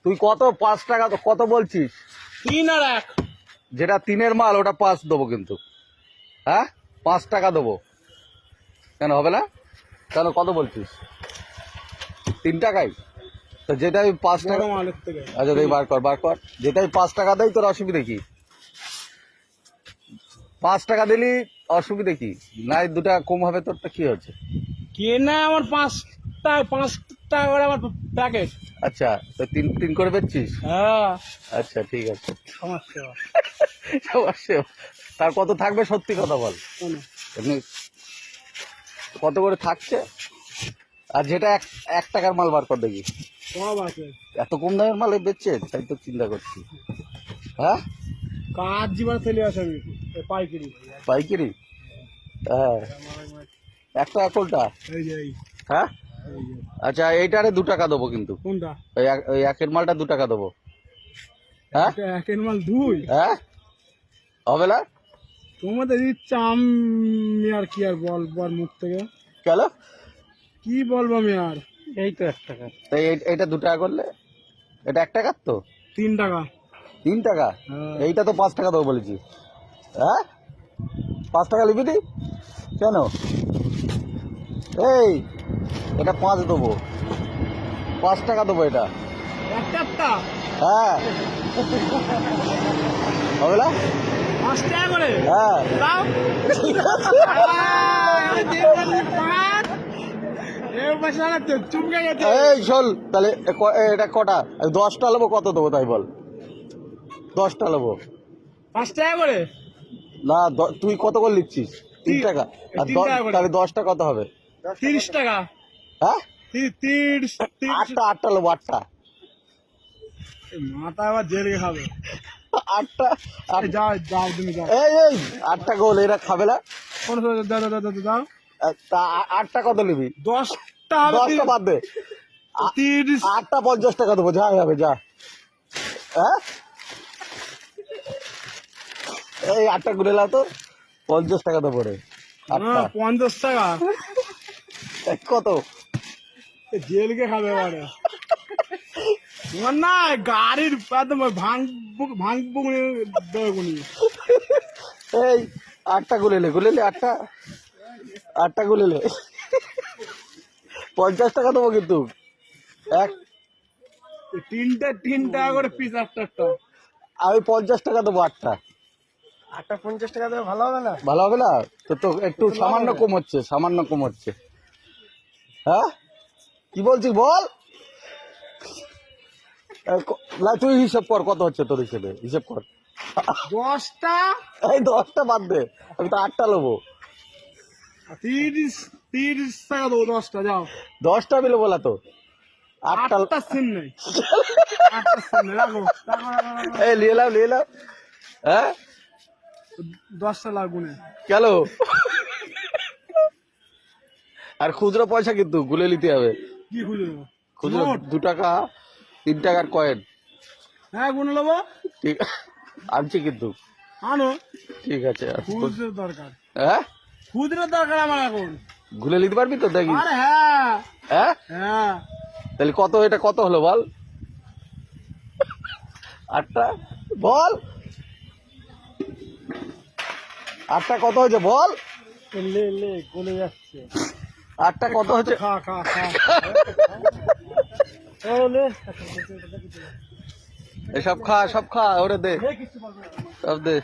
তুই কত 5 টাকা কত বলছিস? 3 আর 1। যেটা 3-এর মাল ওটা 5 দেবো কিন্তু। হ্যাঁ 5 টাকা দেবো। কেন হবে না? কেন কত বলছিস? 3 টাকাই তো যেটা আমি 5 টাকা। আচ্ছা তুই বার কর যেটা আমি 5 টাকা দেই তোর অসুবিধা কি? 5 টাকা দিলি অসুবিধা কি? নাই 2 টাকা কম হবে তোরটা কি হচ্ছে? কেনা আমার 5 টাকা করে আমার প্যাকেট। আচ্ছা তো 3 করে বেচছিস? হ্যাঁ আচ্ছা ঠিক আছে। সমস্যা সমস্যা তার কত থাকবে সত্যি কথা বল। এমনি কত করে থাকছে? আর যেটা 1 টাকার মাল বার কর দেখি। সব আছে। এত কম দামের মাল বেচছে তাই তো চিন্তা করছি। হ্যাঁ কাজ জীবন ফেলে আসে আমি পাইকারি। পাইকারি? হ্যাঁ 1 টাকা কোনটা? এই যে হ্যাঁ আচ্ছা এইটারে 2 টাকা দেবো কিন্তু। কোনটা? ওই একের মালটা 2 টাকা দেবো। হ্যাঁ একের মাল 2? হ্যাঁ হবে না? তোমাদের ইচ্ছা আমি আর কি আর বল মুখ থেকে কেন কি বলবো আমি আর। এই তো 1 টাকা। তাই এইটা 2 টাকা করলে এটা 1 টাকার তো 3 টাকা। 3 টাকা? এইটা তো 5 টাকা দেবো বলেছি। হ্যাঁ 5 টাকা লিখবি তুই কেন? এই এটা 5 দেবো, 5 টাকা দেবো এটা। একটা হ্যাঁ হবে না? 5 টাকা করে? হ্যাঁ দাও। এই শোন তাহলে এটা কটা? 10টা নেবো, কত দেবো তাই বল? 10টা নেবো। 5 টাকা করে? না তুই কত করে লিখছিস? 3 টাকা। আর 3 টাকা করে। তাহলে 10টা কত হবে? 30 টাকা। হ্যাঁ 30। 8টা নেবো, 8টা। মাথা আবার জেলে খাবে। 8টা যাও তুমি যাও। এই 8টা গোল এরা খাবে না? দাও। তা 8টা কত নিবি? 10টা 10টা বাদ দে। 30। 8টা 50 টাকা দেবো, যা হবে যা। হ্যাঁ এই 8টা ঘুরে লাও তো 50 টাকা দেবো রে। 8টা 50 টাকা কত? জেলকে খাবে এবারে। না গাড়ির একদম ভাঙবো এই 8টা গুলেলে 8টা গুলেলে 50 টাকা দেবো কিন্তু। 3 টাকা করে পিস একটা। আমি 50 টাকা দেবো 8টা। 50 টাকা দেবে ভালো হবে না? ভালো হবে না তো একটু সামান্য কম হচ্ছে। হ্যাঁ কি বলছিস বল? না তুই হিসেব কর কত হচ্ছে তোর হিসেব কর। 10টা এই 10টা বাদ দে, আমি তো 8টা নেবো। 30 টাকা দেবো 10টা। যাও 10টা মিলে বলা তো 8টা সিন নেই। 8টা সিন নেই, রাখো। এই নিয়ে নাও। হ্যাঁ 10টা লাগবে না কেন? আর খুচরো পয়সা কিন্তু গুলে নিতে হবে। কি খুঁজে দেবো? খুচরো 2 টাকা 3 টাকার কয়েন। হ্যাঁ গুনে নেবো। ঠিক আনছি কিন্তু। আনো। ঠিক আছে খুচরো দরকার। হ্যাঁ খুচরো দরকার আমার এখন। গুলে নিতে পারবি তো দেখি। আরে হ্যাঁ হ্যাঁ হ্যাঁ। তাহলে এটা কত হলো বল? 8টা বল, 8টা কত হয়েছে বল? লে গলে যাচ্ছে। 8টা কত হয়েছে? খা এসব খা সব খা ওরে দে সব দে।